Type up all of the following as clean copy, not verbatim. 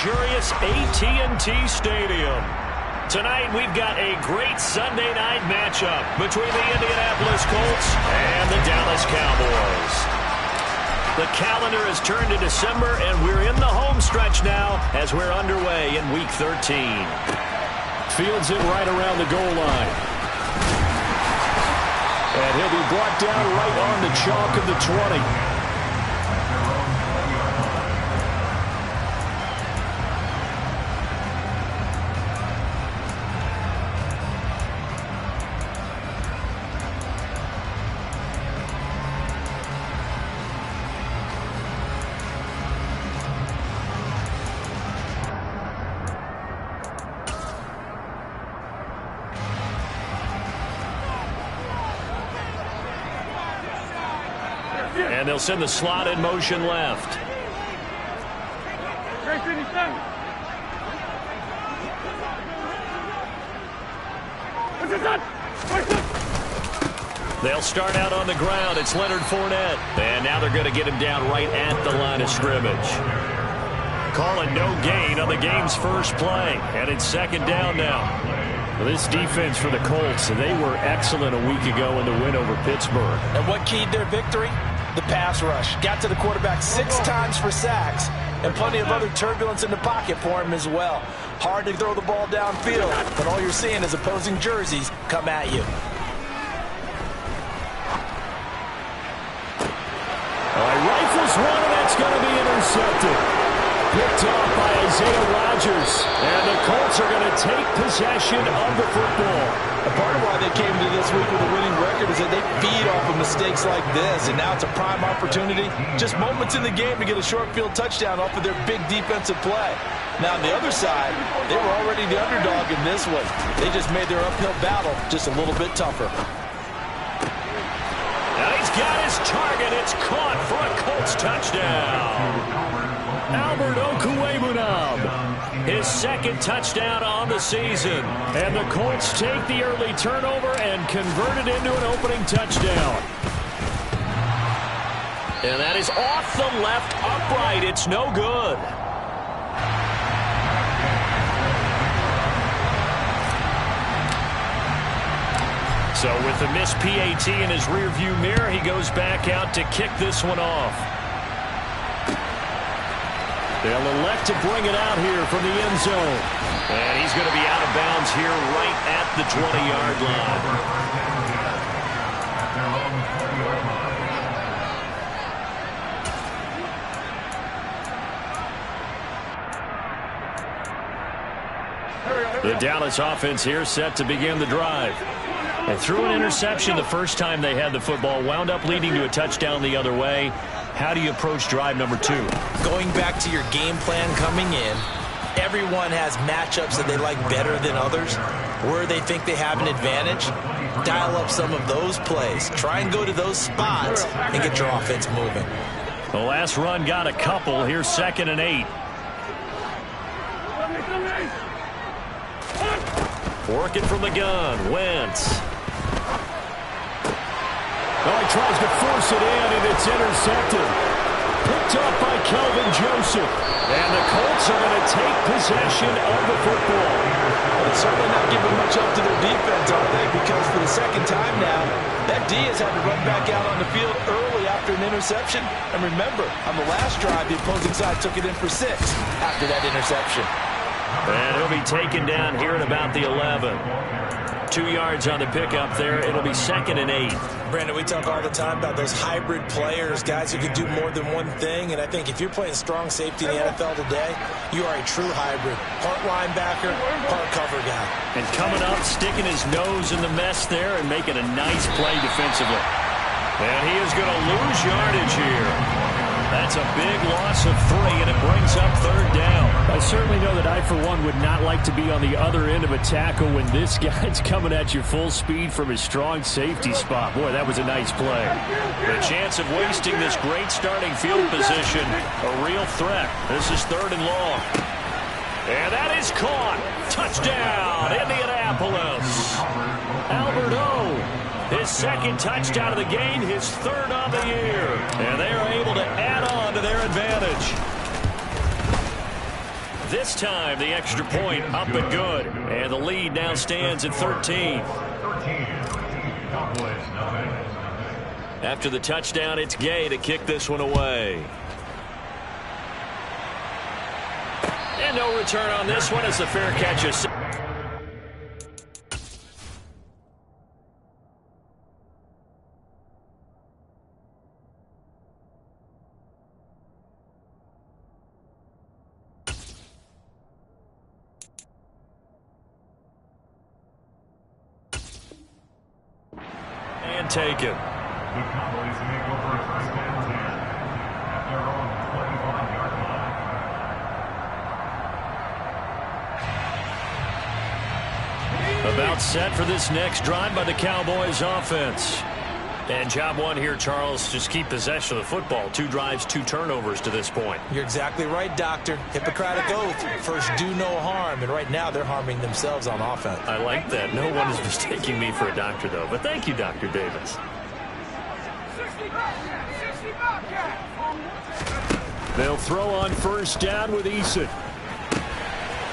luxurious AT&T Stadium. Tonight, we've got a great Sunday night matchup between the Indianapolis Colts and the Dallas Cowboys. The calendar has turned to December, and we're in the home stretch now as we're underway in Week 13. Fields it right around the goal line. And he'll be brought down right on the chalk of the 20. And they'll send the slot in motion left. They'll start out on the ground. It's Leonard Fournette. And now they're going to get him down right at the line of scrimmage. Calling no gain on the game's first play. And it's second down now. Well, this defense for the Colts, they were excellent a week ago in the win over Pittsburgh. And what keyed their victory? The pass rush. Got to the quarterback 6 times for sacks, and plenty of other turbulence in the pocket for him as well. Hard to throw the ball downfield, but all you're seeing is opposing jerseys come at you. All right, rifles one, and that's going to be intercepted. Picked off by Isaiah Rodgers, and the Colts are going to take possession of the football. A part of why they came to this week with a winning record is that they feed off of mistakes like this, and now it's a prime opportunity. Just moments in the game to get a short field touchdown off of their big defensive play. Now, on the other side, they were already the underdog in this one. They just made their uphill battle just a little bit tougher. Now he's got his target. It's caught for a Colts touchdown. Albert Okwuegbunam, his second touchdown on the season. And the Colts take the early turnover and convert it into an opening touchdown. And that is off the left upright. It's no good. So with the missed PAT in his rearview mirror, he goes back out to kick this one off. They'll elect to bring it out here from the end zone. And he's going to be out of bounds here right at the 20-yard line. The Dallas offense here set to begin the drive. They threw an interception the first time they had the football, wound up leading to a touchdown the other way. How do you approach drive number 2? Going back to your game plan coming in, everyone has matchups that they like better than others, where they think they have an advantage. Dial up some of those plays. Try and go to those spots and get your offense moving. The last run got a couple. Here's 2nd and 8. Working from the gun. Wentz. Well, he tries to force it in, and it's intercepted. Picked off by Kelvin Joseph. And the Colts are going to take possession of the football. Well, it's certainly not giving much up to their defense, are they? Because for the second time now, that D has had to run back out on the field early after an interception. And remember, on the last drive, the opposing side took it in for 6 after that interception. And he'll be taken down here at about the 11. 2 yards on the pickup there. It'll be 2nd and 8. Brandon, we talk all the time about those hybrid players, guys who can do more than one thing. And I think if you're playing strong safety in the NFL today, you are a true hybrid. Part linebacker, part cover guy. And coming up, sticking his nose in the mess there and making a nice play defensively. And he is going to lose yardage here. That's a big loss of 3, and it brings up 3rd down. I certainly know that I, for one, would not like to be on the other end of a tackle when this guy's coming at you full speed from his strong safety spot. Boy, that was a nice play. The chance of wasting this great starting field position, a real threat. This is 3rd and long. And that is caught. Touchdown, Indianapolis. Albert O. His 2nd touchdown of the game, his 3rd on the year. And they are able to add on to their advantage. this time the extra point up and good. And the lead now stands at 13. After the touchdown, it's Gay to kick this one away. And no return on this one as the fair catch is... and taken. The Cowboys make over first and 10 at their own 25-yard line. About set for this next drive by the Cowboys offense. And job one here, Charles, just keep possession of the football. 2 drives, 2 turnovers to this point. You're exactly right, Doctor. Hippocratic oath. First, do no harm. And right now, they're harming themselves on offense. I like that. No one is mistaking me for a doctor, though. But thank you, Dr. Davis. They'll throw on first down with Eason.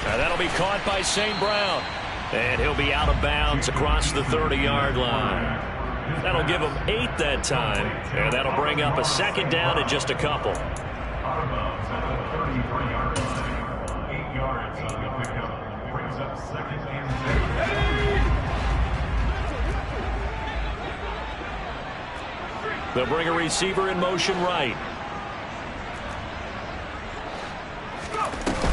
Now that'll be caught by St. Brown. And he'll be out of bounds across the 30-yard line. That'll give him 8 that time. And that'll bring up a second down in just a couple. Out of bounds at the 33-yard line. 8 yards on the pickup. Brings up second and 10. They'll bring a receiver in motion right.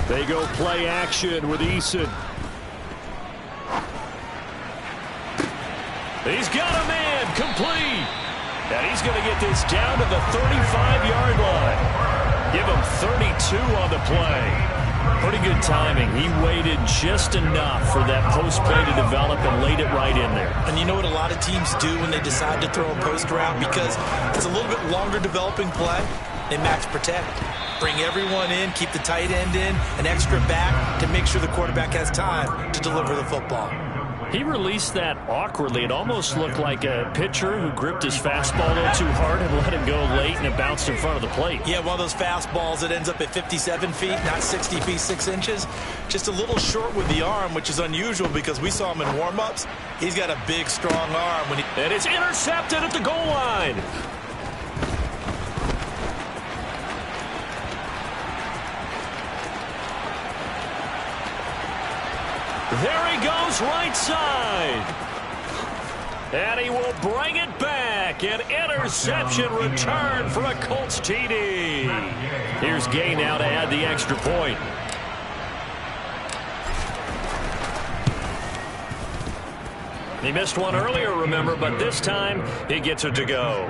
They go play action with Eason. He's got a man complete. And he's going to get this down to the 35-yard line. Give him 32 on the play. Pretty good timing. He waited just enough for that post play to develop and laid it right in there. And you know what a lot of teams do when they decide to throw a post route? Because it's a little bit longer developing play. They max protect. Bring everyone in, keep the tight end in, an extra back to make sure the quarterback has time to deliver the football. He released that awkwardly. It almost looked like a pitcher who gripped his fastball a little too hard and let him go late, and it bounced in front of the plate. Yeah, one of those fastballs that ends up at 57 feet, not 60 feet, 6 inches. Just a little short with the arm, which is unusual because we saw him in warm-ups. He's got a big, strong arm. And it's intercepted at the goal line. There he goes, right side. And he will bring it back. An interception return for a Colts TD. Here's Gay now to add the extra point. He missed one earlier, remember, but this time he gets it to go.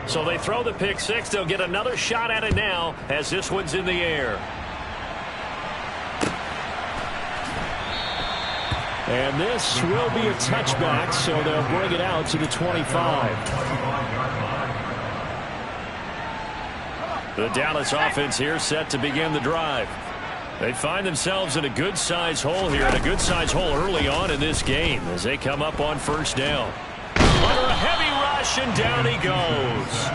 So they throw the pick six. They'll get another shot at it now as this one's in the air. And this will be a touchback, so they'll bring it out to the 25. The Dallas offense here set to begin the drive. They find themselves in a good-sized hole here, and a good-sized hole early on in this game as they come up on first down. Under a heavy rush, and down he goes.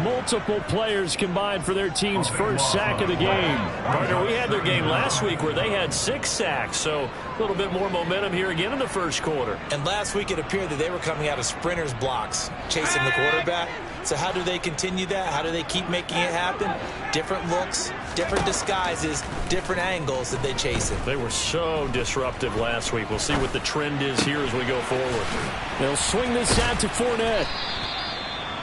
Multiple players combined for their team's first sack of the game. Partner, we had their game last week where they had 6 sacks, so a little bit more momentum here again in the first quarter. And last week it appeared that they were coming out of sprinters blocks, chasing the quarterback. So how do they continue that? How do they keep making it happen? Different looks, different disguises, different angles that they chase it. They were so disruptive last week. We'll see what the trend is here as we go forward. They'll swing this out to Fournette.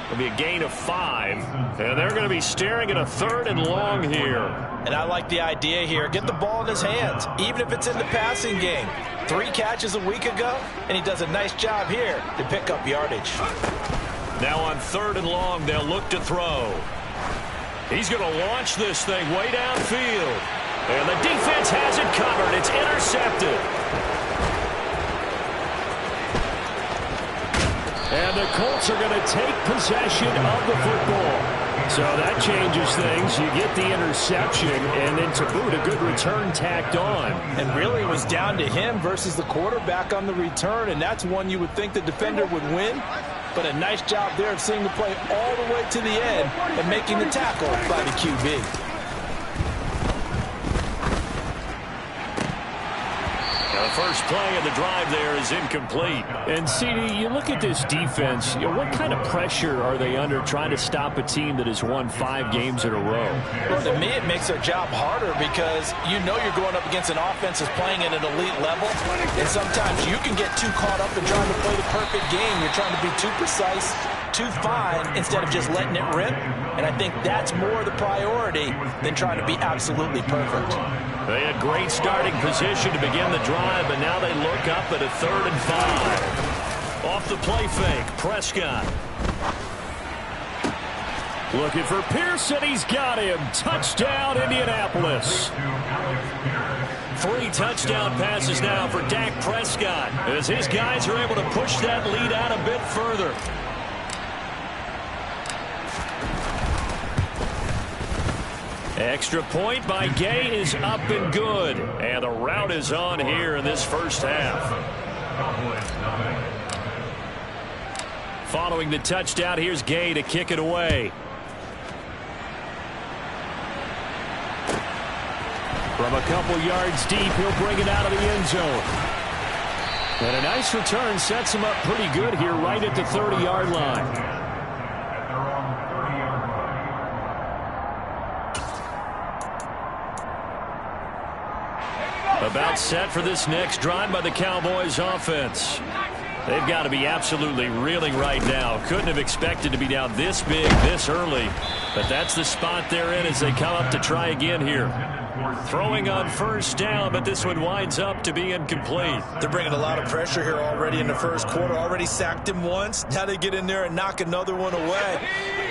It'll be a gain of 5, and they're going to be staring at a 3rd and long here. And I like the idea here. Get the ball in his hands, even if it's in the passing game. 3 catches a week ago, and he does a nice job here to pick up yardage. Now on 3rd and long, they'll look to throw. He's going to launch this thing way downfield. And the defense has it covered. It's intercepted. And the Colts are going to take possession of the football. So that changes things. You get the interception, and then to boot, a good return tacked on. And really it was down to him versus the quarterback on the return, and that's one you would think the defender would win. But a nice job there of seeing the play all the way to the end and making the tackle by the QB. First play of the drive there is incomplete. And, CD, you look at this defense, what kind of pressure are they under trying to stop a team that has won 5 games in a row? Well, to me, it makes their job harder because you know you're going up against an offense that's playing at an elite level, and sometimes you can get too caught up in trying to play the perfect game. You're trying to be too precise, too fine, instead of just letting it rip, and I think that's more the priority than trying to be absolutely perfect. They had great starting position to begin the drive, but now they look up at a 3rd and 5. Off the play fake, Prescott. Looking for Pearson. He's got him. Touchdown, Indianapolis. 3 touchdown passes now for Dak Prescott as his guys are able to push that lead out a bit further. Extra point by Gay is up and good. And the route is on here in this first half. Following the touchdown, here's Gay to kick it away. From a couple yards deep, he'll bring it out of the end zone. And a nice return sets him up pretty good here right at the 30-yard line. About set for this next drive by the Cowboys offense. They've got to be absolutely reeling right now. Couldn't have expected to be down this big, this early. But that's the spot they're in as they come up to try again here. Throwing on first down, but this one winds up to be incomplete. They're bringing a lot of pressure here already in the first quarter. Already sacked him once. Now they get in there and knock another one away.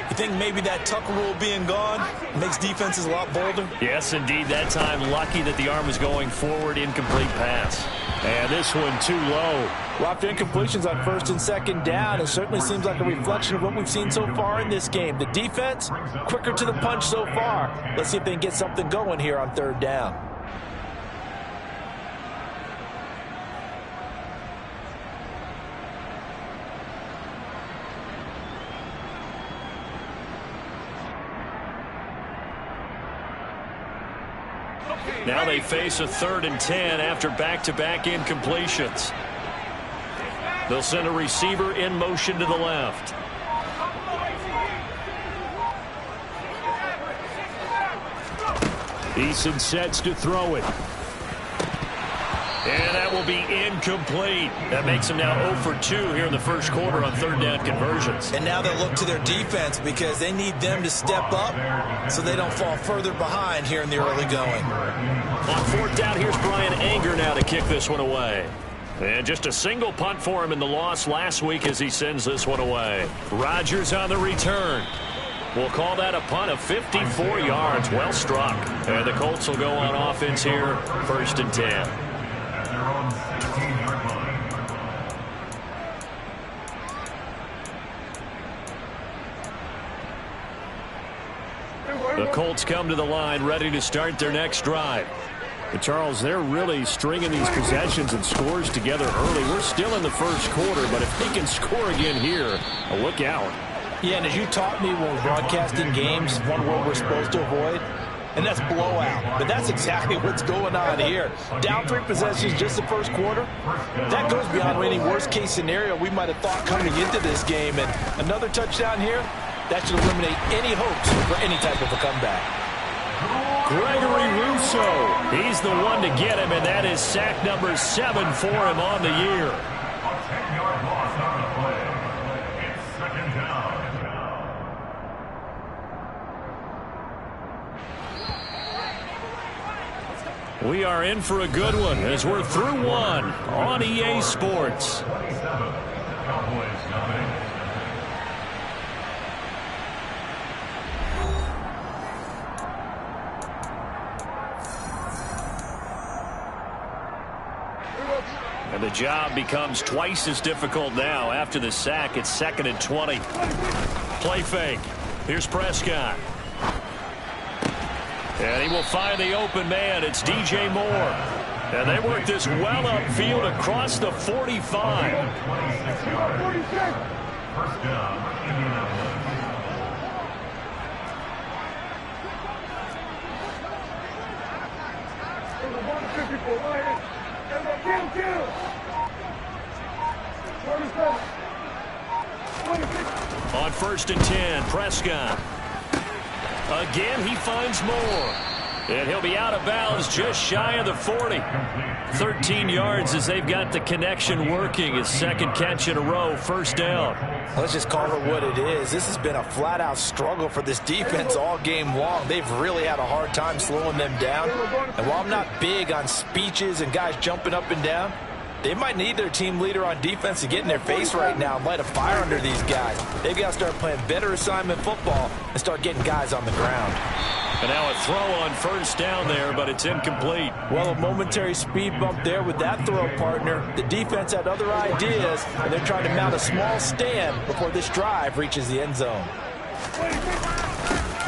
You think maybe that Tucker rule being gone makes defenses a lot bolder? Yes, indeed. That time lucky that the arm was going forward. Incomplete pass. And this one too low. Well, after incompletions on 1st and 2nd down, it certainly seems like a reflection of what we've seen so far in this game. The defense, quicker to the punch so far. Let's see if they can get something going here on 3rd down. Now they face a 3rd and 10 after back-to-back incompletions. They'll send a receiver in motion to the left. Eason sets to throw it. And that will be incomplete. That makes them now 0 for 2 here in the first quarter on 3rd down conversions. And now they'll look to their defense because they need them to step up so they don't fall further behind here in the early going. On 4th down, here's Brian Anger now to kick this one away. And just a single punt for him in the loss last week as he sends this one away. Rodgers on the return. We'll call that a punt of 54 yards. Well struck. And the Colts will go on offense here, 1st and 10. The Colts come to the line ready to start their next drive. But Charles, they're really stringing these possessions and scores together early. We're still in the first quarter, but if they can score again here, look out. Yeah, and as you taught me when we're broadcasting games, one word we're supposed to avoid, and that's blowout. But that's exactly what's going on here. Down 3 possessions just the first quarter. That goes beyond any worst-case scenario we might have thought coming into this game. And another touchdown here, that should eliminate any hopes for any type of a comeback. Gregory Rousseau. He's the one to get him, and that is sack number 7 for him on the year. A 10-yard loss on the play. It's 2nd down. We are in for a good one as we're through one on EA Sports. 27. Cowboys dominate. And the job becomes twice as difficult now. After the sack, it's 2nd and 20. Play fake. Here's Prescott. And he will find the open man. It's DJ Moore. And they work this well upfield across the 45. First down, Indianapolis. On 1st and 10, Prescott. Again, he finds more. And he'll be out of bounds just shy of the 40. 13 yards as they've got the connection working. His second catch in a row, first down. Let's just call it what it is. This has been a flat-out struggle for this defense all game long. They've really had a hard time slowing them down. And while I'm not big on speeches and guys jumping up and down, they might need their team leader on defense to get in their face right now and light a fire under these guys. They've got to start playing better assignment football and start getting guys on the ground. And now a throw on first down there, but it's incomplete. Well, a momentary speed bump there with that throw, partner. The defense had other ideas, and they're trying to mount a small stand before this drive reaches the end zone.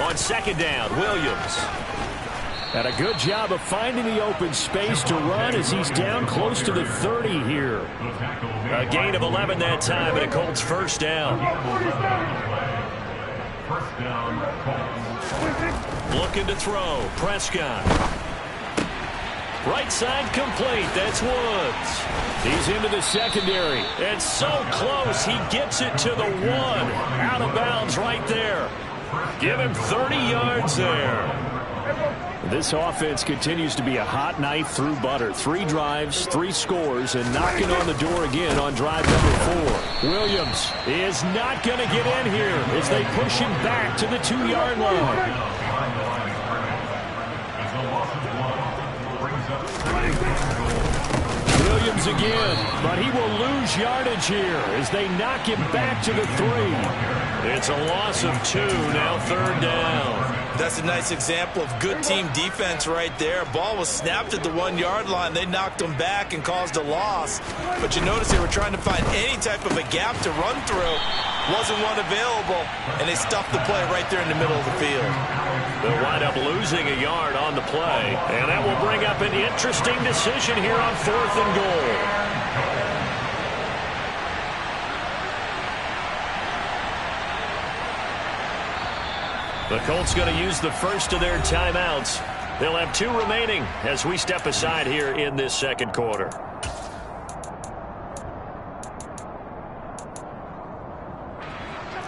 On second down, Williams. And a good job of finding the open space to run as he's down close to the 30 here. A gain of 11 that time, and a Colts first down. First down, Colts. Looking to throw, Prescott. Right side complete, that's Woods. He's into the secondary. It's so close, he gets it to the 1. Out of bounds right there. Give him 30 yards there. This offense continues to be a hot knife through butter. 3 drives, 3 scores, and knocking on the door again on drive number 4. Williams is not going to get in here as they push him back to the 2-yard line. Williams again, but he will lose yardage here as they knock him back to the 3. It's a loss of 2, now third down. That's a nice example of good team defense right there. Ball was snapped at the 1-yard line. They knocked them back and caused a loss. But you notice they were trying to find any type of a gap to run through. Wasn't one available, and they stuffed the play right there in the middle of the field. They'll wind up losing a yard on the play, and that will bring up an interesting decision here on 4th and goal. The Colts going to use the first of their timeouts. They'll have 2 remaining as we step aside here in this second quarter.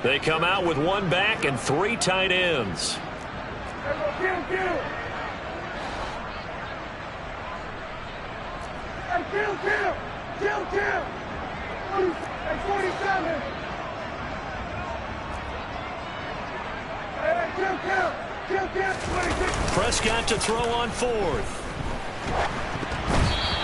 They come out with 1 back and 3 tight ends. Prescott to throw on 4th.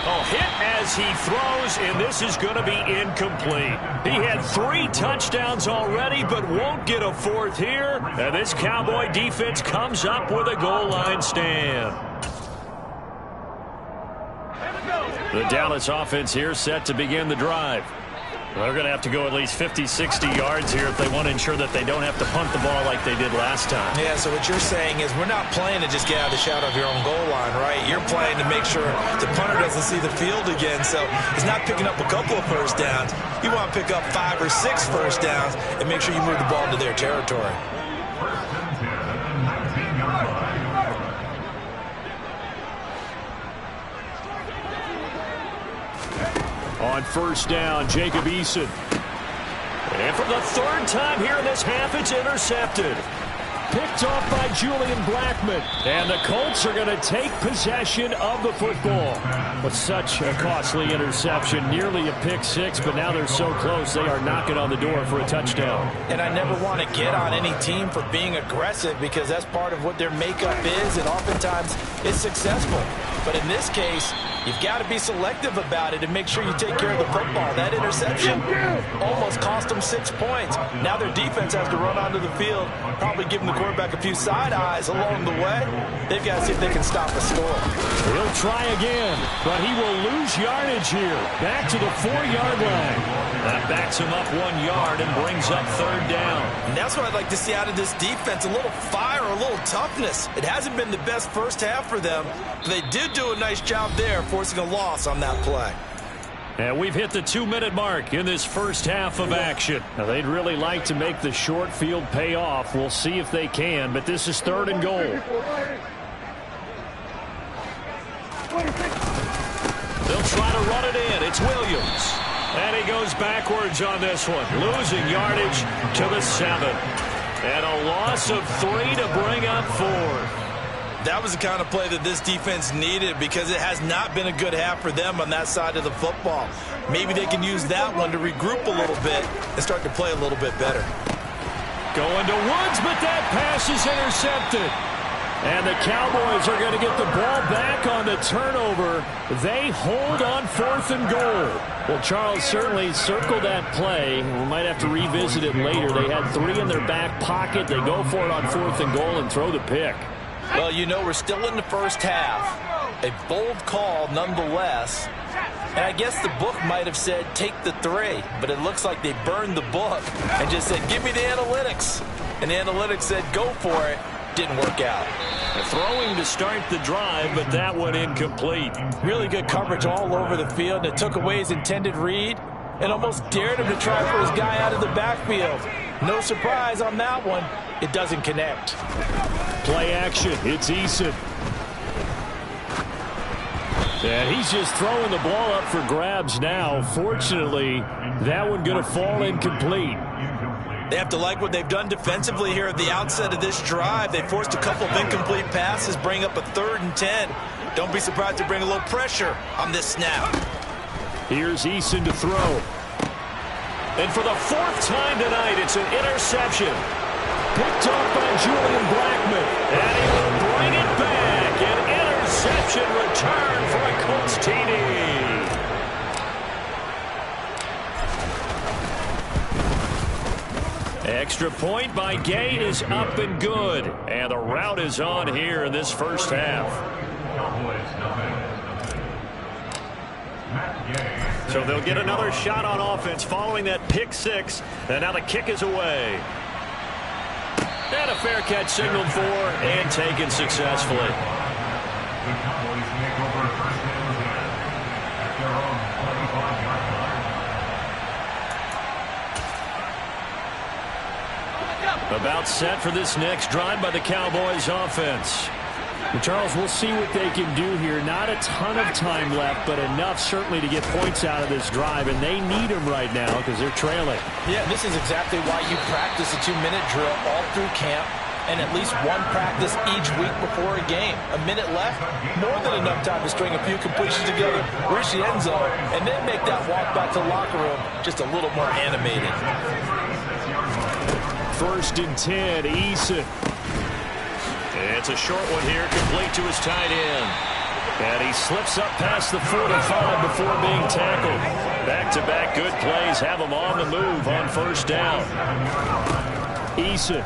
Oh, hit as he throws, and this is going to be incomplete. He had 3 touchdowns already, but won't get a 4th here. And this Cowboy defense comes up with a goal line stand. The Dallas offense here set to begin the drive. They're going to have to go at least 50, 60 yards here if they want to ensure that they don't have to punt the ball like they did last time. Yeah, so what you're saying is we're not playing to just get out of the shadow of your own goal line, right? You're playing to make sure the punter doesn't see the field again. So he's not picking up a couple of first downs. You want to pick up 5 or 6 first downs and make sure you move the ball into their territory. On first down, Jacob Eason. And for the 3rd time here in this half, it's intercepted. Picked off by Julian Blackmon. And the Colts are going to take possession of the football. With such a costly interception, nearly a pick 6, but now they're so close they are knocking on the door for a touchdown. And I never want to get on any team for being aggressive because that's part of what their makeup is, and oftentimes it's successful. But in this case, you've got to be selective about it and make sure you take care of the football. That interception almost cost them 6 points. Now their defense has to run onto the field, probably giving the quarterback a few side eyes along the way. They've got to see if they can stop the score. He'll try again, but he will lose yardage here. Back to the 4-yard line. That backs him up 1 yard and brings up 3rd down. And that's what I'd like to see out of this defense, a little fire, a little toughness. It hasn't been the best first half for them, but they did do a nice job there, forcing a loss on that play. And we've hit the 2-minute mark in this first half of action. Now, they'd really like to make the short field pay off. We'll see if they can, but this is 3rd and goal. They'll try to run it in. It's Williams. And he goes backwards on this one, losing yardage to the 7. And a loss of 3 to bring up 4. That was the kind of play that this defense needed because it has not been a good half for them on that side of the football. Maybe they can use that one to regroup a little bit and start to play a little bit better. Going to Woods, but that pass is intercepted. And the Cowboys are going to get the ball back on the turnover. They hold on 4th and goal. Well, Charles certainly circled that play. We might have to revisit it later. They had 3 in their back pocket. They go for it on 4th and goal and throw the pick. Well, you know, we're still in the first half. A bold call nonetheless. And I guess the book might have said take the 3, but it looks like they burned the book and just said give me the analytics. And the analytics said go for it. Didn't work out. Throwing to start the drive, but that one incomplete. Really good coverage all over the field, and it took away his intended read and almost dared him to try for his guy out of the backfield. No surprise on that one. It doesn't connect. Play action. It's Eason. And he's just throwing the ball up for grabs now. Fortunately, that one going to fall incomplete. They have to like what they've done defensively here at the outset of this drive. They forced a couple of incomplete passes, bring up a 3rd and 10. Don't be surprised to bring a little pressure on this snap. Here's Eason to throw. And for the 4th time tonight, it's an interception. Picked up by Julian Blackmon. And he will bring it back. An interception return for a Colts TD. Extra point by Gay is up and good. And the route is on here in this first half. So they'll get another shot on offense following that pick 6. And now the kick is away. And a fair catch signaled for and taken successfully. The Cowboys make over 1st and 10 at their own 45-yard line. About set for this next drive by the Cowboys offense. Well, Charles, we'll see what they can do here. Not a ton of time left, but enough certainly to get points out of this drive, and they need them right now because they're trailing. Yeah, this is exactly why you practice a 2-minute drill all through camp and at least one practice each week before a game. A minute left, more than enough time to string a few completions together, reach the end zone, and then make that walk back to the locker room just a little more animated. 1st and 10, Eason. It's a short one here, complete to his tight end. And he slips up past the 45 before being tackled. Back-to-back good plays have him on the move on 1st down. Eason.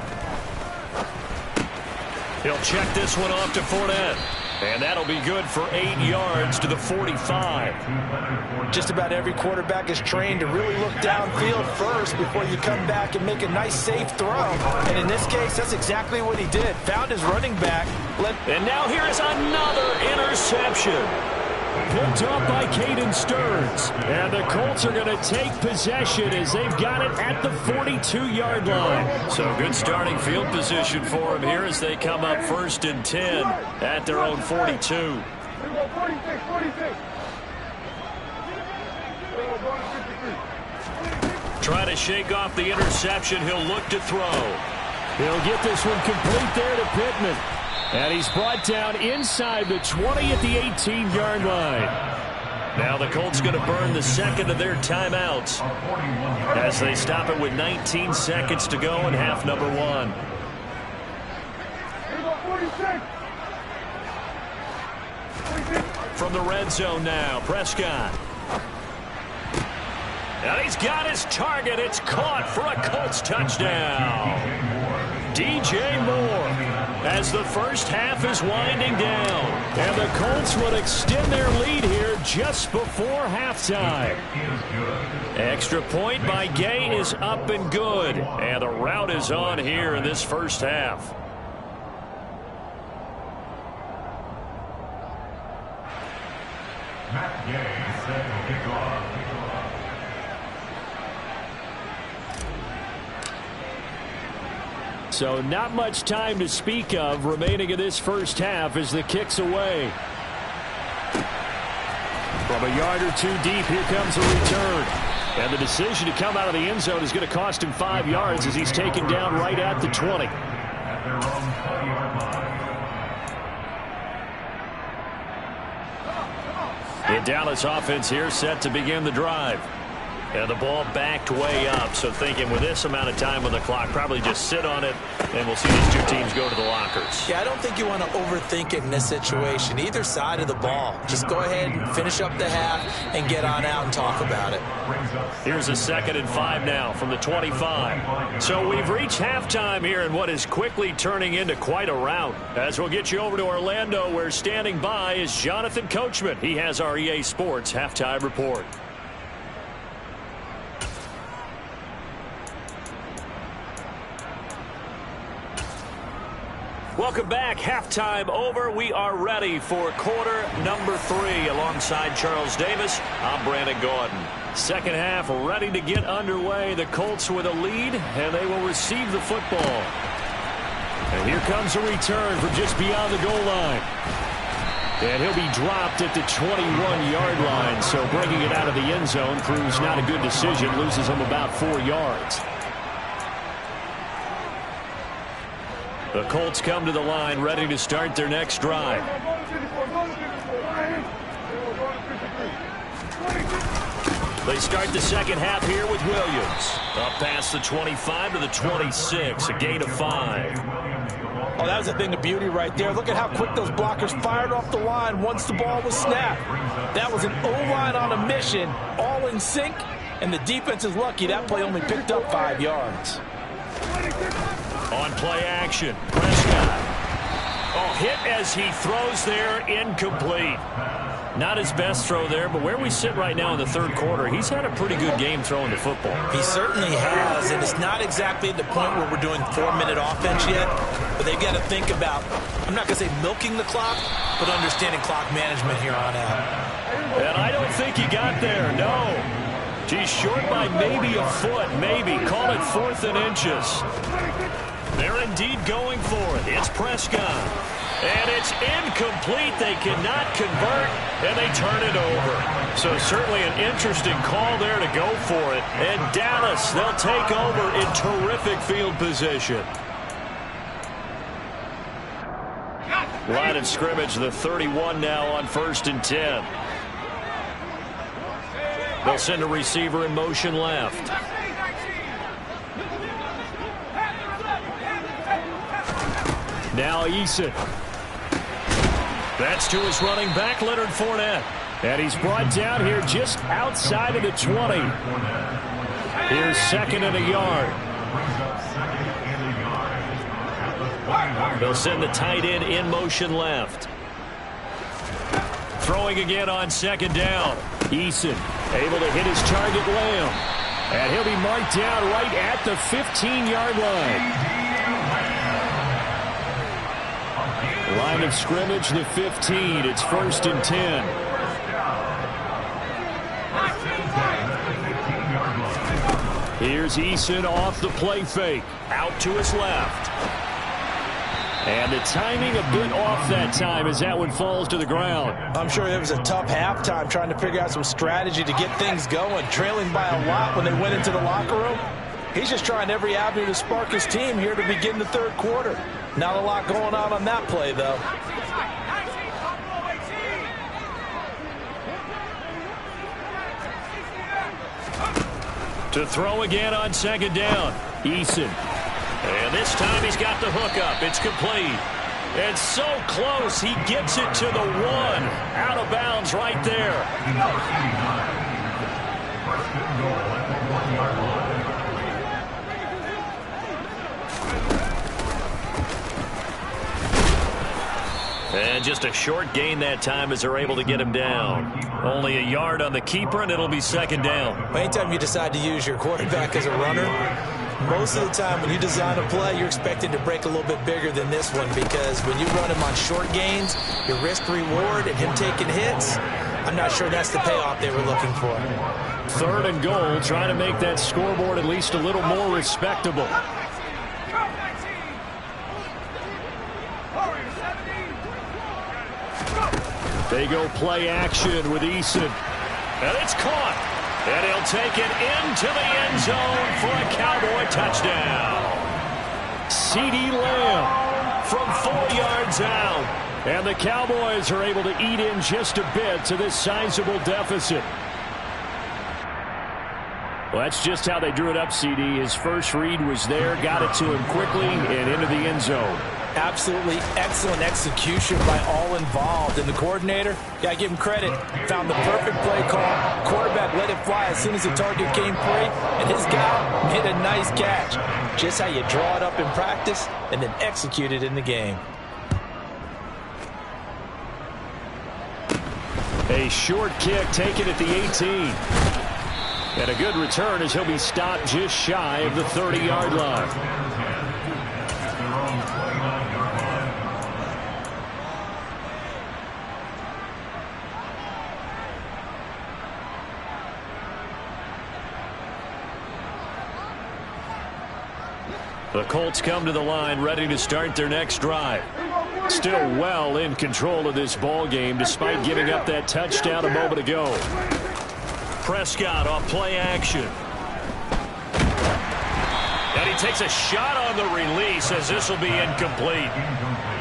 He'll check this one off to Fournette. And that'll be good for 8 yards to the 45. Just about every quarterback is trained to really look downfield first before you come back and make a nice safe throw. And in this case, that's exactly what he did. Found his running back. And now here is another interception. Picked up by Caden Stearns. And the Colts are going to take possession as they've got it at the 42-yard line. So good starting field position for them here as they come up 1st and 10 at their own 42. Try to shake off the interception. He'll look to throw. He'll get this one complete there to Pittman. And he's brought down inside the 20 at the 18-yard line. Now the Colts going to burn the 2nd of their timeouts as they stop it with 19 seconds to go in half number 1. From the red zone now, Prescott. And he's got his target. It's caught for a Colts touchdown. DJ Moore as the first half is winding down. And the Colts would extend their lead here just before halftime. Extra point by Gay is up and good. And the route is on here in this first half. Matt Gay set to kick off. So not much time to speak of remaining in this first half as the kick's away. From a yard or two deep, here comes a return. And the decision to come out of the end zone is going to cost him 5 yards as he's taken down right at the 20. At their own 20-yard line. The Dallas offense here set to begin the drive. And the ball backed way up. So thinking with this amount of time on the clock, probably just sit on it, and we'll see these two teams go to the lockers. Yeah, I don't think you want to overthink it in this situation. Either side of the ball. Just go ahead and finish up the half and get on out and talk about it. Here's a 2nd and 5 now from the 25. So we've reached halftime here in what is quickly turning into quite a rout. As we'll get you over to Orlando, where standing by is Jonathan Coachman. He has our EA Sports halftime report. Welcome back. Halftime over. We are ready for quarter number 3. Alongside Charles Davis, I'm Brandon Gaudin. Second half ready to get underway. The Colts with a lead, and they will receive the football. And here comes a return from just beyond the goal line. And he'll be dropped at the 21-yard line. So bringing it out of the end zone proves not a good decision. Loses him about 4 yards. The Colts come to the line ready to start their next drive. They start the second half here with Williams. Up past the 25 to the 26, a gain of 5. Oh, that was a thing of beauty right there. Look at how quick those blockers fired off the line once the ball was snapped. That was an O-line on a mission, all in sync, and the defense is lucky that play only picked up 5 yards. On play action, Prescott. Oh, hit as he throws there, incomplete. Not his best throw there, but where we sit right now in the third quarter, he's had a pretty good game throwing the football. He certainly has, and it's not exactly at the point where we're doing 4-minute offense yet, but they've got to think about, I'm not going to say milking the clock, but understanding clock management here on out. And I don't think he got there, no. He's short by maybe a foot, maybe. Call it 4th and inches. They're indeed going for it. It's Prescott. And it's incomplete. They cannot convert, and they turn it over. So certainly an interesting call there to go for it. And Dallas, they'll take over in terrific field position. Line of scrimmage, the 31 now on 1st and 10. They'll send a receiver in motion left. Now Eason. That's to his running back, Leonard Fournette. And he's brought down here just outside of the 20. Here's 2nd and a yard. They'll send the tight end in motion left. Throwing again on 2nd down. Eason able to hit his target, Lamb. And he'll be marked down right at the 15-yard line. Line of scrimmage, the 15. It's 1st and 10. Here's Eason off the play fake. Out to his left. And the timing a bit off that time as that one falls to the ground. I'm sure it was a tough halftime trying to figure out some strategy to get things going. Trailing by a lot when they went into the locker room. He's just trying every avenue to spark his team here to begin the third quarter. Not a lot going on that play, though. To throw again on 2nd down. Eason. And this time he's got the hook up. It's complete. And so close, he gets it to the 1. Out of bounds right there. And just a short gain that time as they're able to get him down. Only a yard on the keeper, and it'll be 2nd down. Anytime you decide to use your quarterback as a runner, most of the time when you design a play, you're expected to break a little bit bigger than this one, because when you run him on short gains, your risk-reward and him taking hits, I'm not sure that's the payoff they were looking for. 3rd and goal, trying to make that scoreboard at least a little more respectable. They go play action with Eason. And it's caught. And he'll take it into the end zone for a Cowboy touchdown. CeeDee Lamb from 4 yards out. And the Cowboys are able to eat in just a bit to this sizable deficit. Well, that's just how they drew it up, CD. His first read was there, got it to him quickly, and into the end zone. Absolutely excellent execution by all involved. And the coordinator, got to give him credit, found the perfect play call. Quarterback let it fly as soon as the target came free, and his guy made a nice catch. Just how you draw it up in practice and then execute it in the game. A short kick taken at the 18. And a good return as he'll be stopped just shy of the 30-yard line. The Colts come to the line ready to start their next drive. Still well in control of this ball game despite giving up that touchdown a moment ago. Prescott off play action. And he takes a shot on the release as this will be incomplete.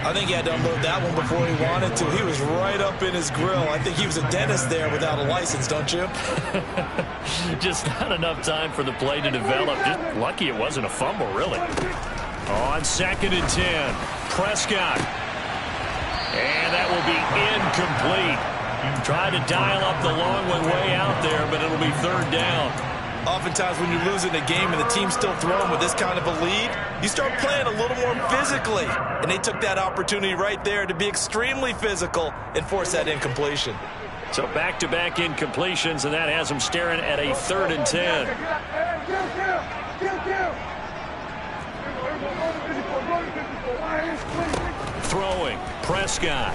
I think he had to unload that one before he wanted to. He was right up in his grill. I think he was a dentist there without a license, don't you? Just not enough time for the play to develop. Just lucky it wasn't a fumble, really. On 2nd and 10, Prescott. And that will be incomplete. Trying to dial up the long one way out there, but it'll be 3rd down. Oftentimes when you're losing a game and the team's still throwing with this kind of a lead, you start playing a little more physically. And they took that opportunity right there to be extremely physical and force that incompletion. So back-to-back incompletions, and that has them staring at a 3rd and 10. Throwing, Prescott.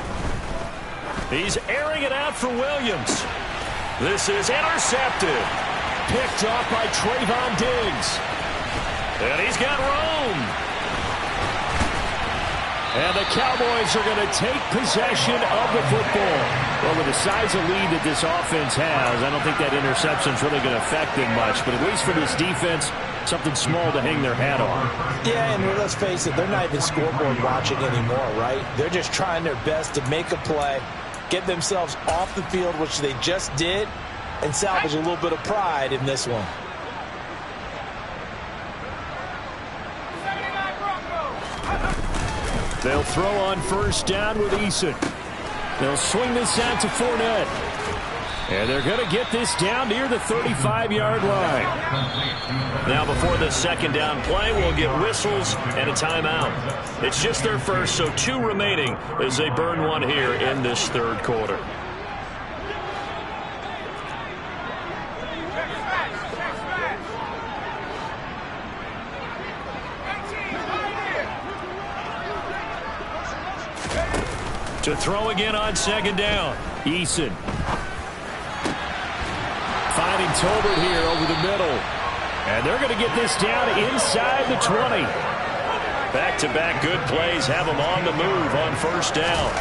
He's airing it out for Williams. This is intercepted. Picked off by Trayvon Diggs. And he's got room. And the Cowboys are going to take possession of the football. Well, with the size of lead that this offense has, I don't think that interception's really going to affect them much. But at least for this defense, something small to hang their hat on. Yeah, and let's face it, they're not even scoreboard watching anymore, right? They're just trying their best to make a play, get themselves off the field, which they just did, and salvage a little bit of pride in this one. They'll throw on 1st down with Eason. They'll swing this out to Fournette. And they're going to get this down near the 35-yard line. Now before the 2nd down play, we'll get whistles and a timeout. It's just their first, so 2 remaining as they burn one here in this 3rd quarter. To throw again on 2nd down. Eason. Finding Tolbert here over the middle. And they're going to get this down inside the 20. Back-to-back good plays have them on the move on 1st down.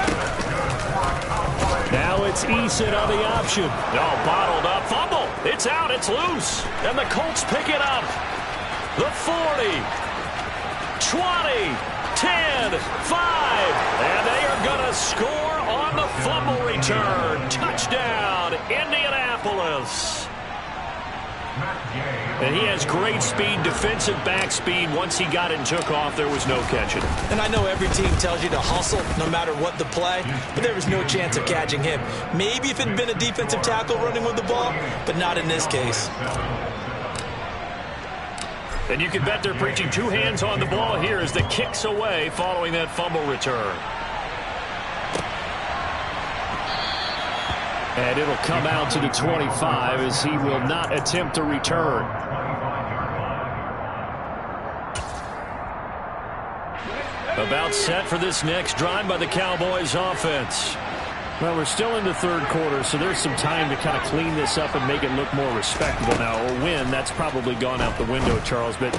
Now it's Eason on the option. Oh, bottled up. Fumble. It's out. It's loose. And the Colts pick it up. The 40. 20. 10, 5, and they are going to score on the fumble return. Touchdown, Indianapolis. And he has great speed, defensive back speed. Once he got it and took off, there was no catching. And I know every team tells you to hustle no matter what the play, but there was no chance of catching him. Maybe if it had been a defensive tackle running with the ball, but not in this case. And you can bet they're preaching 2 hands on the ball here as the kicks away following that fumble return. And it'll come out to the 25 as he will not attempt a return. About set for this next drive by the Cowboys offense. Well, we're still in the 3rd quarter, so there's some time to kind of clean this up and make it look more respectable now. Or win, that's probably gone out the window, Charles. But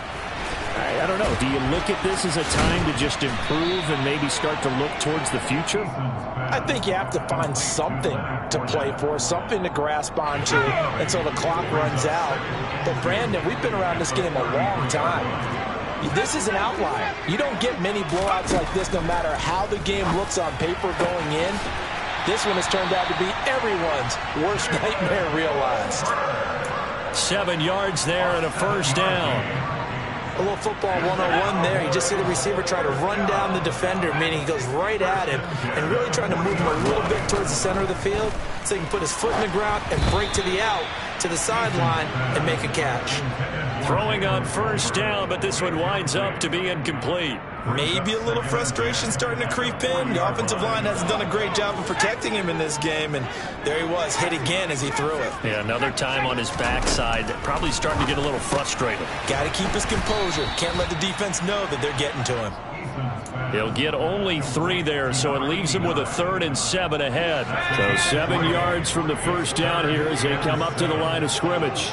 I don't know. Do you look at this as a time to just improve and maybe start to look towards the future? I think you have to find something to play for, something to grasp onto until the clock runs out. But, Brandon, we've been around this game a long time. This is an outlier. You don't get many blowouts like this no matter how the game looks on paper going in. This one has turned out to be everyone's worst nightmare realized. 7 yards there and a first down. A little football 101 there. You just see the receiver try to run down the defender, meaning he goes right at him and really trying to move him a little bit towards the center of the field so he can put his foot in the ground and break to the out, to the sideline, and make a catch. Throwing on first down, but this one winds up to be incomplete. Maybe a little frustration starting to creep in. The offensive line hasn't done a great job of protecting him in this game, and there he was, hit again as he threw it. Yeah, another time on his backside, probably starting to get a little frustrated. Got to keep his composure. Can't let the defense know that they're getting to him. He'll get only 3 there, so it leaves him with a 3rd and 7 ahead. So 7 yards from the first down here as they come up to the line of scrimmage.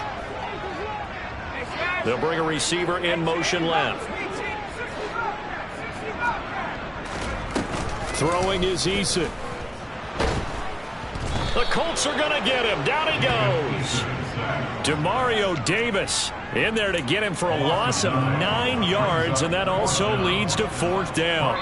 They'll bring a receiver in motion left. Throwing is Eason. The Colts are going to get him. Down he goes. Demario Davis in there to get him for a loss of 9 yards, and that also leads to 4th down.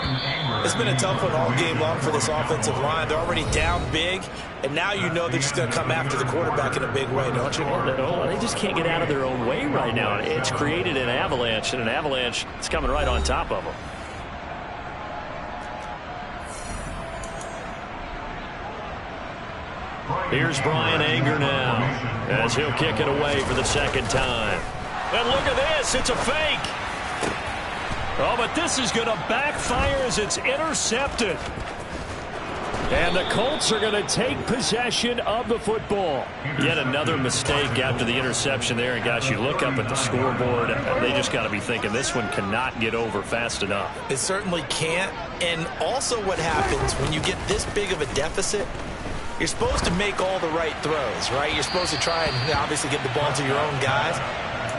It's been a tough one all game long for this offensive line. They're already down big, and now you know they're just going to come after the quarterback in a big way, don't you? No, they just can't get out of their own way right now. It's created an avalanche, and an avalanche is coming right on top of them. Here's Brian Anger now as he'll kick it away for the 2nd time. And look at this. It's a fake. Oh, but this is going to backfire as it's intercepted. And the Colts are going to take possession of the football. Yet another mistake after the interception there. And, gosh, you look up at the scoreboard, they just got to be thinking this one cannot get over fast enough. It certainly can't. And also what happens when you get this big of a deficit, you're supposed to make all the right throws, right? You're supposed to try and obviously get the ball to your own guys.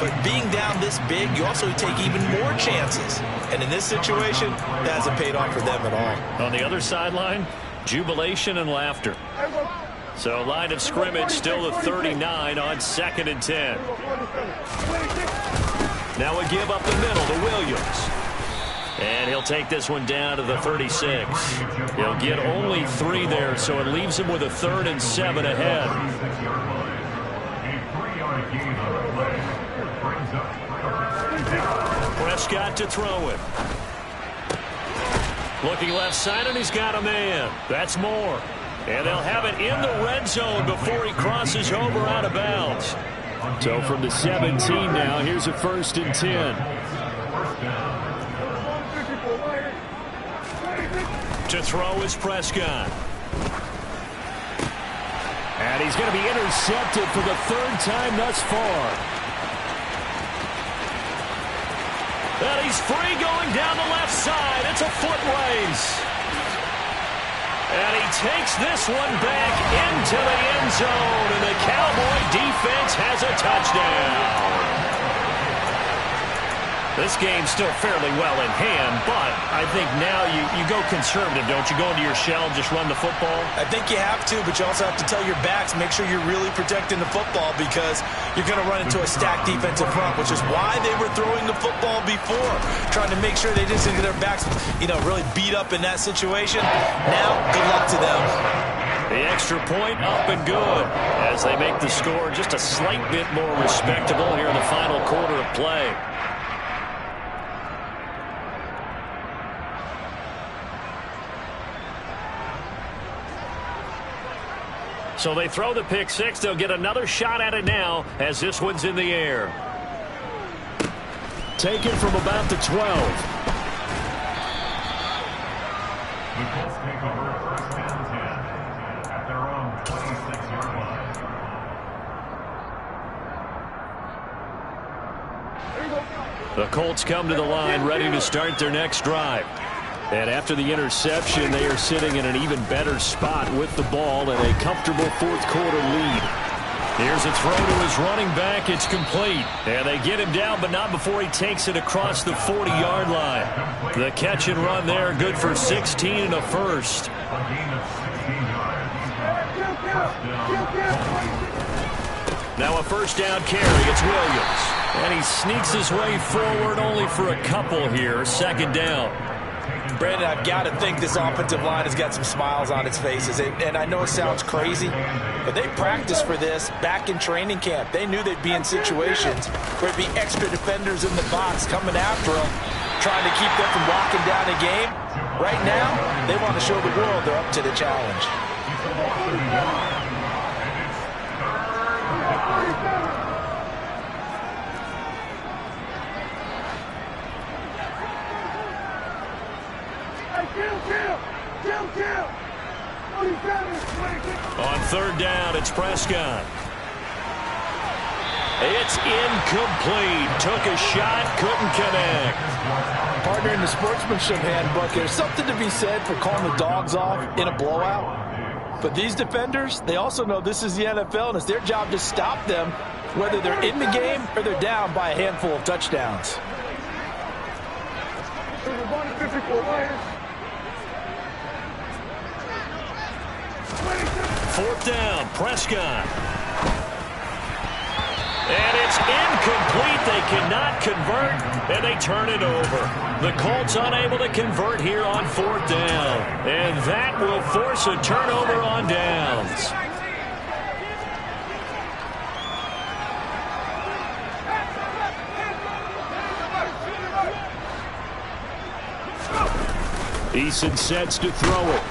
But being down this big, you also take even more chances. And in this situation, that hasn't paid off for them at all. On the other sideline, jubilation and laughter. So line of scrimmage still the 39 on 2nd and 10. Now a give up the middle to Williams. And he'll take this one down to the 36. He'll get only 3 there, so it leaves him with a 3rd and 7 ahead. Prescott to throw it. Looking left side, and he's got a man. That's Moore. And they'll have it in the red zone before he crosses over out of bounds. So from the 17 now, here's a 1st and 10. To throw is Prescott. And he's going to be intercepted for the 3rd time thus far. And he's free going down the left side. It's a foot race. And he takes this one back into the end zone. And the Cowboy defense has a touchdown. This game's still fairly well in hand, but I think now you go conservative, don't you? Go into your shell and just run the football? I think you have to, but you also have to tell your backs, make sure you're really protecting the football because you're going to run into a stacked defensive front, which is why they were throwing the football before, trying to make sure they didn't get their backs, really beat up in that situation. Now, good luck to them. The extra point up and good as they make the score just a slight bit more respectable here in the final quarter of play. So they throw the pick 6. They'll get another shot at it now as this one's in the air. Taken from about the 12. The Colts take over 1st and 10 at their own 26-yard line. The Colts come to the line ready to start their next drive. And after the interception, they are sitting in an even better spot with the ball and a comfortable 4th quarter lead. Here's a throw to his running back. It's complete. And they get him down, but not before he takes it across the 40-yard line. The catch and run there, good for 16 and a first. Now a first down carry. It's Williams. And he sneaks his way forward only for a couple here. Second down. Brandon, I've got to think this offensive line has got some smiles on its faces. And I know it sounds crazy, but they practiced for this back in training camp. They knew they'd be in situations where there'd be extra defenders in the box coming after them, trying to keep them from locking down a game. Right now, they want to show the world they're up to the challenge. On third down, it's Prescott. It's incomplete. Took a shot, couldn't connect. Partner, in the sportsmanship handbook, there's something to be said for calling the dogs off in a blowout. But these defenders, they also know this is the NFL, and it's their job to stop them, whether they're in the game or they're down by a handful of touchdowns. Fourth down, Prescott. And it's incomplete. They cannot convert, and they turn it over. The Colts unable to convert here on fourth down. And that will force a turnover on downs. Eason sets to throw it.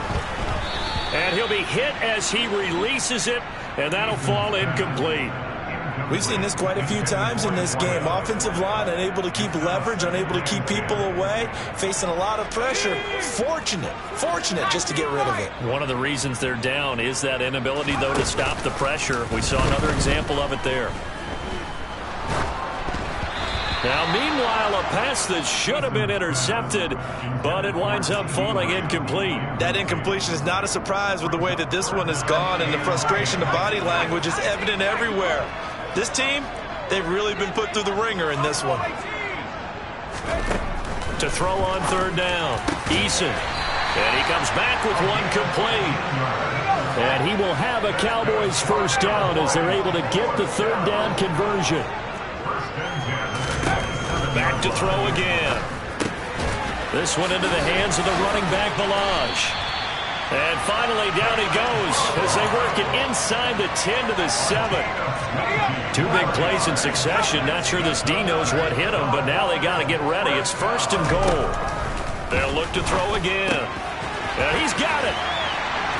And he'll be hit as he releases it, and that'll fall incomplete. We've seen this quite a few times in this game. Offensive line unable to keep leverage, unable to keep people away, facing a lot of pressure. Fortunate just to get rid of it. One of the reasons they're down is that inability, though, to stop the pressure. We saw another example of it there. Now, meanwhile, a pass that should have been intercepted, but it winds up falling incomplete. That incompletion is not a surprise with the way that this one has gone, and the frustration, the body language is evident everywhere. This team, they've really been put through the ringer in this one. To throw on third down, Eason. And he comes back with one complete. And he will have a Cowboys first down as they're able to get the third down conversion. Back to throw again. This one into the hands of the running back, Balaj. And finally, down he goes as they work it inside the 10 to the 7. Two big plays in succession. Not sure this D knows what hit him, but now they got to get ready. It's first and goal. They'll look to throw again. And he's got it.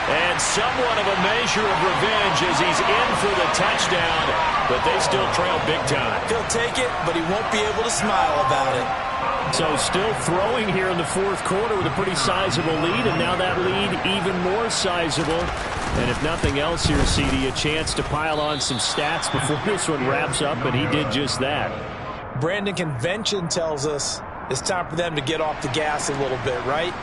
And somewhat of a measure of revenge as he's in for the touchdown, but they still trail big time. He'll take it, but he won't be able to smile about it. So still throwing here in the fourth quarter with a pretty sizable lead, and now that lead even more sizable. And if nothing else here, CD, a chance to pile on some stats before this one wraps up, and he did just that. Brandon, convention tells us it's time for them to get off the gas a little bit, right?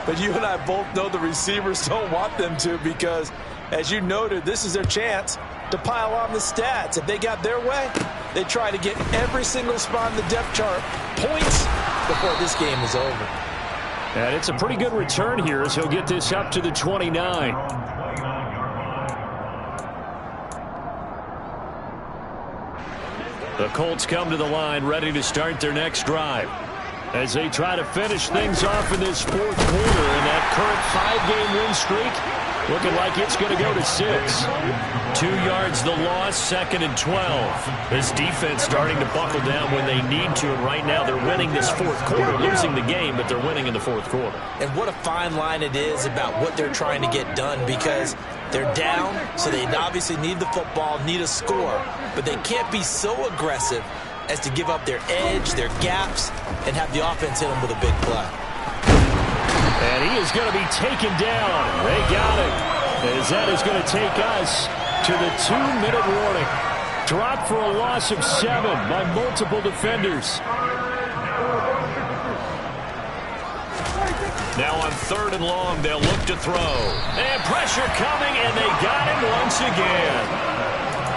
But you and I both know the receivers don't want them to because, as you noted, this is their chance to pile on the stats. If they got their way, they try to get every single spot in the depth chart points before this game is over. And it's a pretty good return here as he'll get this up to the 29. The Colts come to the line ready to start their next drive as they try to finish things off in this fourth quarter, and that current 5-game win streak looking like it's going to go to 6. 2 yards the loss, second and 12. This defense starting to buckle down when they need to, and right now they're winning this fourth quarter, losing the game, but they're winning in the fourth quarter. And what a fine line it is about what they're trying to get done, because they're down, so they obviously need the football, need a score, but they can't be so aggressive as to give up their edge, their gaps, and have the offense hit them with a big play. And he is going to be taken down. They got him. As that is going to take us to the 2-minute warning. Dropped for a loss of 7 by multiple defenders. Now on third and long, they'll look to throw. And pressure coming, and they got him once again.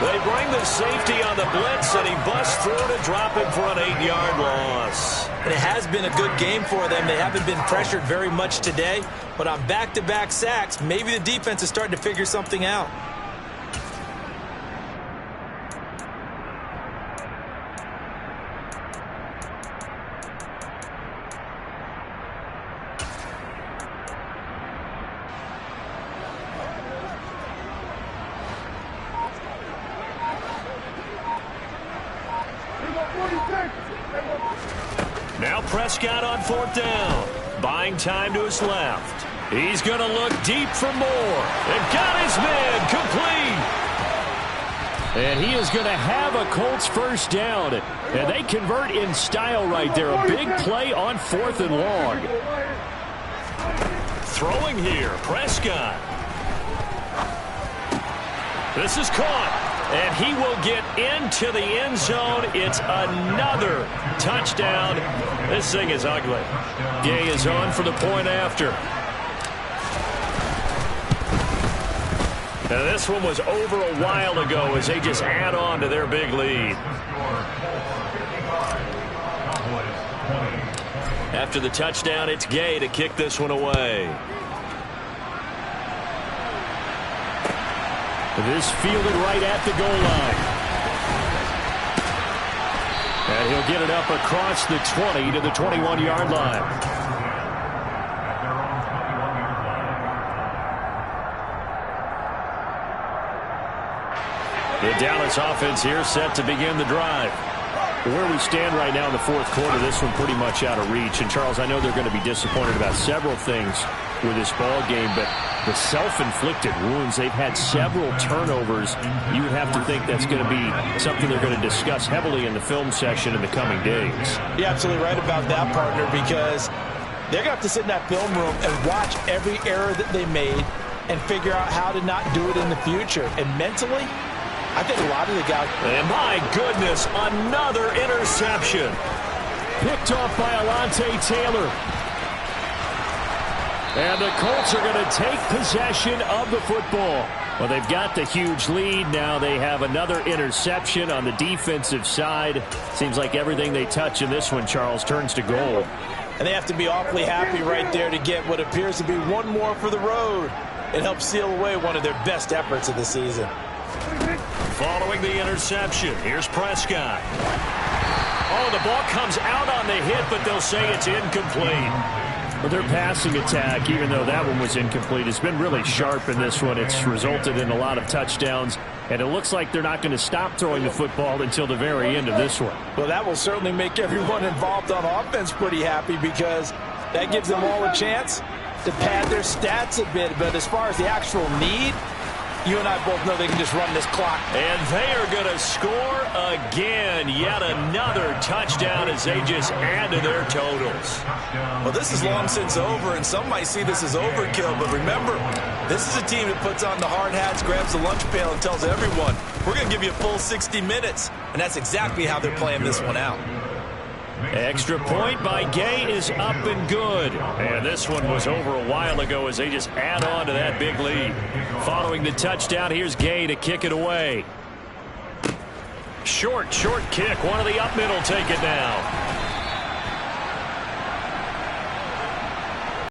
They bring the safety on the blitz, and he busts through to drop it for an 8-yard loss. And it has been a good game for them. They haven't been pressured very much today, but on back-to-back sacks, maybe the defense is starting to figure something out. Now Prescott on 4th down. Buying time to his left. He's going to look deep for more. And got his man complete. And he is going to have a Colts first down. And they convert in style right there. A big play on 4th and long. Throwing here, Prescott. This is caught. And he will get into the end zone. It's another touchdown. This thing is ugly. Gay is on for the point after. Now this one was over a while ago as they just add on to their big lead. After the touchdown, it's Gay to kick this one away. This fielded right at the goal line. And he'll get it up across the 20 to the 21-yard line. The Dallas offense here set to begin the drive. Where we stand right now in the fourth quarter, this one pretty much out of reach. And, Charles, I know they're going to be disappointed about several things with this ball game, but the self-inflicted wounds, they've had several turnovers. You would have to think that's going to be something they're going to discuss heavily in the film session in the coming days. You're absolutely right about that, partner, because they're going to have to sit in that film room and watch every error that they made and figure out how to not do it in the future. And mentally, I think a lot of the guys... And my goodness, another interception. Picked off by Alontae Taylor. And the Colts are going to take possession of the football. Well, they've got the huge lead. Now they have another interception on the defensive side. Seems like everything they touch in this one, Charles, turns to gold. And they have to be awfully happy right there to get what appears to be one more for the road. It helps seal away one of their best efforts of the season. Following the interception, here's Prescott. Oh, the ball comes out on the hit, but they'll say it's incomplete. Well, their passing attack, even though that one was incomplete, has been really sharp in this one. It's resulted in a lot of touchdowns, and it looks like they're not going to stop throwing the football until the very end of this one. Well, that will certainly make everyone involved on offense pretty happy because that gives them all a chance to pad their stats a bit. But as far as the actual need, you and I both know they can just run this clock. And they are going to score again. Yet another touchdown as they just add to their totals. Well, this is long since over, and some might see this as overkill. But remember, this is a team that puts on the hard hats, grabs the lunch pail, and tells everyone, we're going to give you a full 60 minutes. And that's exactly how they're playing this one out. Extra point by Gay is up and good. And this one was over a while ago as they just add on to that big lead. Following the touchdown, here's Gay to kick it away. Short kick. One of the up middle take it now.